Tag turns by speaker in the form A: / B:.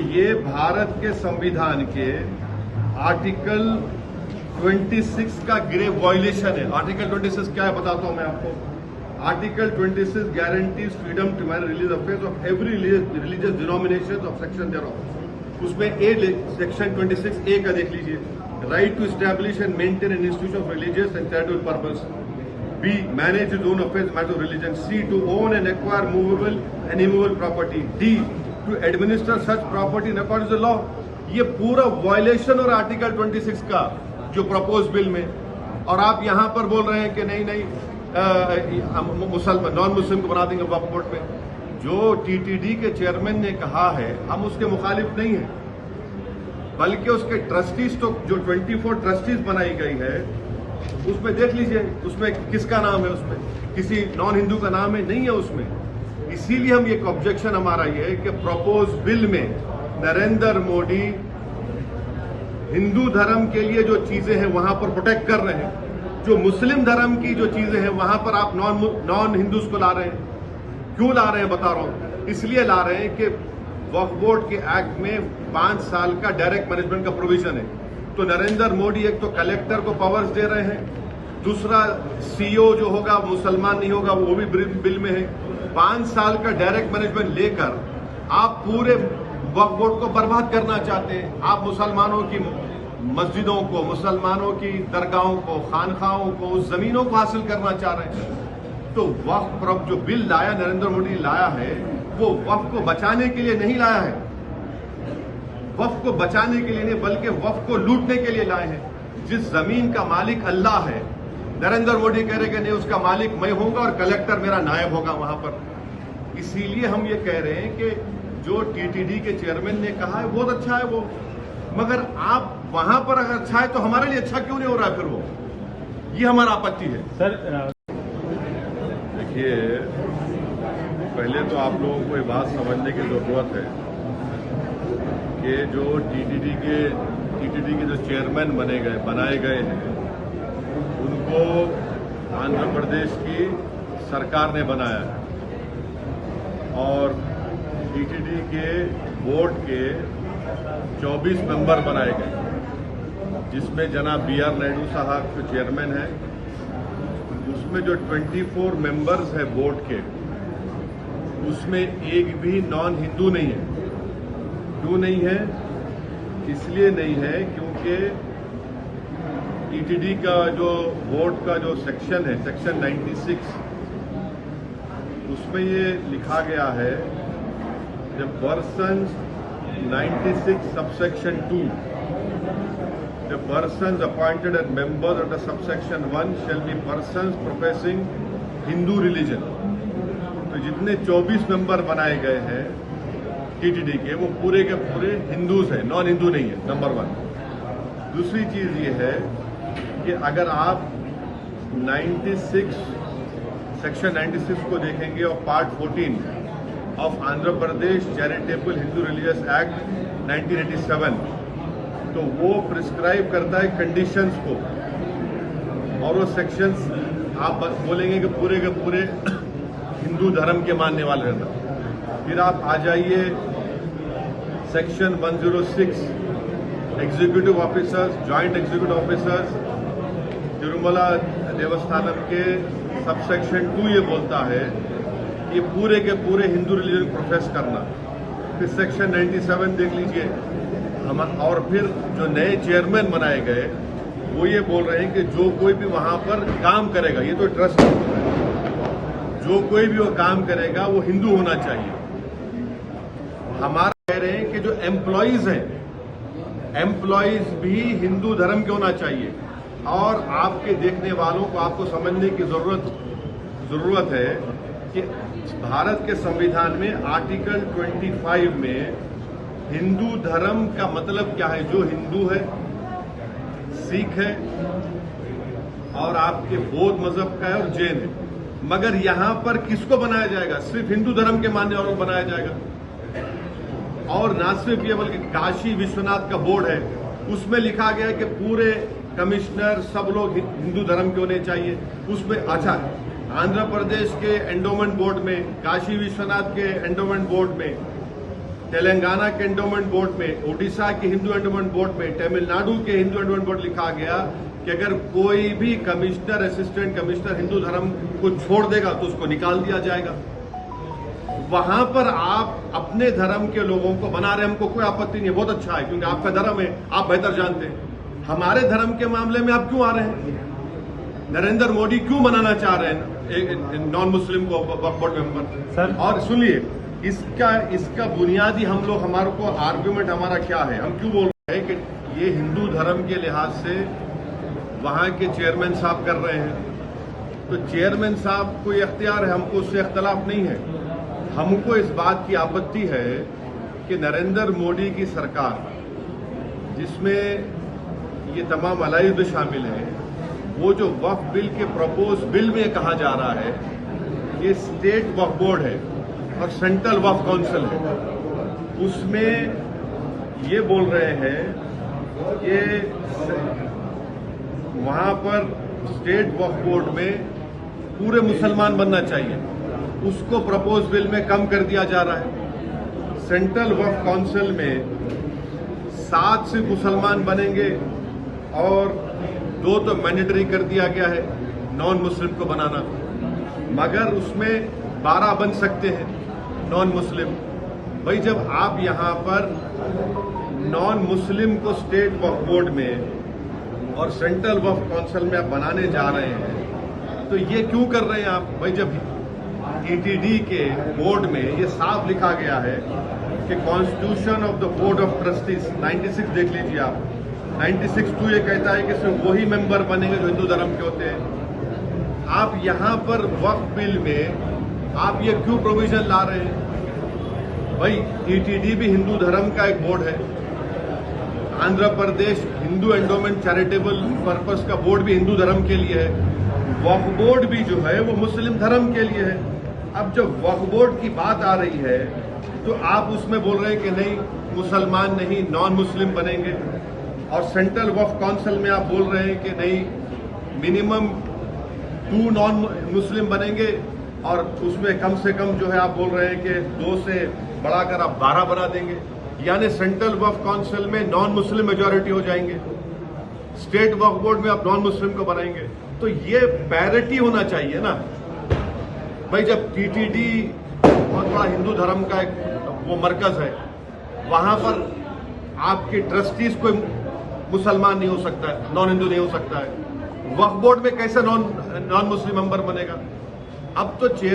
A: ये भारत के संविधान के आर्टिकल 26 का ग्रेव वायलेशन है। आर्टिकल 26 क्या है बताता हूं मैं आपको। Article 26 guarantees freedom to manage religious affairs of every religious denomination of section thereof. उसमें सेक्शन 26A का देख लीजिए, right to establish and maintain an institution of religious and charitable purpose. B, manage his own affairs, matter of religion. C, to own and acquire movable and immovable property. D, to administer such property in accordance with the law. ये पूरा violation और article 26 का जो propose bill में, और आप यहाँ पर बोल रहे हैं कि नहीं मुसलमान नॉन मुस्लिम को बना देंगे वक्फ बोर्ड पे। जो टीटीडी के चेयरमैन ने कहा है हम उसके मुखालिफ नहीं है, बल्कि उसके ट्रस्टीज तो जो 24 ट्रस्टीज बनाई गई है उसमें देख लीजिए, उसमें किसका नाम है, उसमें किसी नॉन हिंदू का नाम है, नहीं है उसमें। इसीलिए हम एक ऑब्जेक्शन हमारा ये है कि प्रपोज बिल में नरेंद्र मोदी हिंदू धर्म के लिए जो चीजें हैं वहां पर प्रोटेक्ट कर रहे हैं, जो मुस्लिम धर्म की जो चीजें हैं वहां पर आप नॉन हिंदूज को ला रहे हैं। क्यों ला रहे हैं बता रहा हूं, इसलिए ला रहे हैं कि वक्फ बोर्ड के एक्ट में 5 साल का डायरेक्ट मैनेजमेंट का प्रोविजन है। तो नरेंद्र मोदी एक तो कलेक्टर को पावर्स दे रहे हैं, दूसरा सीईओ जो होगा मुसलमान नहीं होगा वो भी बिल में है। 5 साल का डायरेक्ट मैनेजमेंट लेकर आप पूरे वक्फ बोर्ड को बर्बाद करना चाहते हैं। आप मुसलमानों की मस्जिदों को, मुसलमानों की दरगाहों को, खानखाहों को, उस जमीनों को हासिल करना चाह रहे हैं। तो वक्फ जो बिल लाया नरेंद्र मोदी लाया है वो वक्फ को बचाने के लिए नहीं लाया है, वक्फ को बचाने के लिए नहीं बल्कि वक्फ को लूटने के लिए लाए हैं। जिस जमीन का मालिक अल्लाह है, नरेंद्र मोदी कह रहे कि नहीं उसका मालिक मैं होगा और कलेक्टर मेरा नायब होगा वहां पर। इसीलिए हम ये कह रहे हैं कि जो टीटीडी के चेयरमैन ने कहा है बहुत अच्छा है वो, मगर आप वहां पर अगर अच्छा है तो हमारे लिए अच्छा क्यों नहीं हो रहा है फिर वो, ये हमारा आपत्ति है।
B: सर
A: देखिए, पहले तो आप लोगों को ये बात समझने की जरूरत है कि जो टीटीडी के जो चेयरमैन बनाए गए हैं उनको आंध्र प्रदेश की सरकार ने बनाया है और टीटीडी के बोर्ड के 24 मेंबर बनाए गए, जिसमें जनाब BR नायडू साहब जो चेयरमैन हैं, उसमें जो 24 मेंबर्स है बोर्ड के उसमें एक भी नॉन हिंदू नहीं है। क्यों नहीं है? इसलिए नहीं है क्योंकि टीटीडी का जो बोर्ड का जो सेक्शन है, सेक्शन 96, उसमें ये लिखा गया है the persons 96 subsection 2 the persons appointed as members under subsection 1 shall be persons professing Hindu religion. तो जितने 24 मेंबर बनाए गए हैं टीटीडी के वो पूरे के पूरे हिंदूज हैं, नॉन हिंदू नहीं है, नंबर 1। दूसरी चीज ये है कि अगर आप 96 सेक्शन 96 को देखेंगे और part 14 of Andhra Pradesh charitable Hindu religious act 1987, तो वो प्रिस्क्राइब करता है कंडीशंस को, और वो सेक्शंस आप बोलेंगे कि पूरे के पूरे हिंदू धर्म के मानने वाले रहना। फिर आप आ जाइए section 106 executive officers, joint executive officers Tirumala Devasthanam के सबसेक्शन 2 ये बोलता है कि पूरे के पूरे हिंदू रिलीजन प्रोफेस करना। फिर सेक्शन 97 देख लीजिए हम, और फिर जो नए चेयरमैन बनाए गए वो ये बोल रहे हैं कि जो कोई भी वहां पर काम करेगा, ये तो ट्रस्ट है, जो कोई भी वो काम करेगा वो हिंदू होना चाहिए। हमारा कह रहे हैं कि जो एम्प्लॉइज हैं, एम्प्लॉइज भी हिंदू धर्म के होना चाहिए। और आपके देखने वालों को आपको समझने की जरूरत है कि भारत के संविधान में आर्टिकल 25 में हिंदू धर्म का मतलब क्या है। जो हिंदू है, सिख है और आपके बौद्ध मजहब का है और जैन है, मगर यहां पर किसको बनाया जाएगा? सिर्फ हिंदू धर्म के मानने वालों को बनाया जाएगा। और ना सिर्फ ये बल्कि काशी विश्वनाथ का बोर्ड है, उसमें लिखा गया है कि पूरे कमिश्नर सब लोग हिंदू धर्म के होने चाहिए। उसमें अच्छा, आंध्र प्रदेश के एंडोमेंट बोर्ड में, काशी विश्वनाथ के एंडोमेंट बोर्ड में तेलंगाना के एंडोमेंट बोर्ड में, उड़ीसा के हिंदू एंडोमेंट बोर्ड में, तमिलनाडु के हिंदू एंडोमेंट बोर्ड लिखा गया कि अगर कोई भी कमिश्नर, असिस्टेंट कमिश्नर हिंदू धर्म को छोड़ देगा तो उसको निकाल दिया जाएगा। वहां पर आप अपने धर्म के लोगों को बना रहे, हमको कोई आपत्ति नहीं है, बहुत अच्छा है, क्योंकि आपका धर्म है, आप बेहतर जानते हैं। हमारे धर्म के मामले में आप क्यों आ रहे हैं? नरेंद्र मोदी क्यों बनाना चाह रहे हैं नॉन मुस्लिम को वक्फ बोर्ड मेंबर?
B: सर,
A: और सुनिए, इसका बुनियादी हमारे को आर्गुमेंट हमारा क्या है, हम क्यों बोल रहे हैं कि ये हिंदू धर्म के लिहाज से वहां के चेयरमैन साहब कर रहे हैं, तो चेयरमैन साहब को ये अख्तियार है, हमको उससे इख्तलाफ नहीं है। हमको इस बात की आपत्ति है कि नरेंद्र मोदी की सरकार, जिसमें ये तमाम अलाइद शामिल हैं, वो जो वक्फ बिल के प्रपोज बिल में कहा जा रहा है ये स्टेट वक्फ बोर्ड है और सेंट्रल वक्फ काउंसिल है, उसमें ये बोल रहे हैं कि वहां पर स्टेट वक्फ बोर्ड में पूरे मुसलमान बनना चाहिए, उसको प्रपोज बिल में कम कर दिया जा रहा है। सेंट्रल वक्फ काउंसिल में 7 से मुसलमान बनेंगे और 2 तो मैंडेटरी कर दिया गया है नॉन मुस्लिम को बनाना, मगर उसमें 12 बन सकते हैं नॉन मुस्लिम। भाई, जब आप यहां पर नॉन मुस्लिम को स्टेट वक्फ बोर्ड में और सेंट्रल वक्फ काउंसिल में आप बनाने जा रहे हैं, तो ये क्यों कर रहे हैं आप? भाई, जब ईटीडी के बोर्ड में ये साफ लिखा गया है कि constitution of the board of trustees 96 देख लीजिए आप, 96(2) ये कहता है कि सिर्फ वही मेंबर बनेंगे जो हिंदू धर्म के होते हैं। आप यहां पर वक्फ बिल में आप ये क्यों प्रोविजन ला रहे हैं? भाई, ईटीडी भी हिंदू धर्म का एक बोर्ड है, Andhra Pradesh Hindu endowment charitable purpose का बोर्ड भी हिंदू धर्म के लिए है, वक्फ बोर्ड भी जो है वो मुस्लिम धर्म के लिए है। अब जब वक्फ बोर्ड की बात आ रही है तो आप उसमें बोल रहे हैं कि नहीं, मुसलमान नहीं, नॉन मुस्लिम बनेंगे, और सेंट्रल वक्फ काउंसिल में आप बोल रहे हैं कि नहीं, मिनिमम 2 नॉन मुस्लिम बनेंगे, और उसमें कम से कम जो है आप बोल रहे हैं कि 2 से बढ़ाकर आप 12 बना देंगे, यानी सेंट्रल वक्फ काउंसिल में नॉन मुस्लिम मेजॉरिटी हो जाएंगे, स्टेट वक्फ बोर्ड में आप नॉन मुस्लिम को बनाएंगे। तो ये पैरिटी होना चाहिए ना भाई। जब टीटीडी बहुत बड़ा हिंदू धर्म का एक वो मरकज है, वहां पर आपके ट्रस्टीज कोई मुसलमान नहीं हो सकता है, नॉन हिंदू नहीं हो सकता है, वक्फ बोर्ड में कैसे नॉन मुस्लिम मेंबर बनेगा? अब तो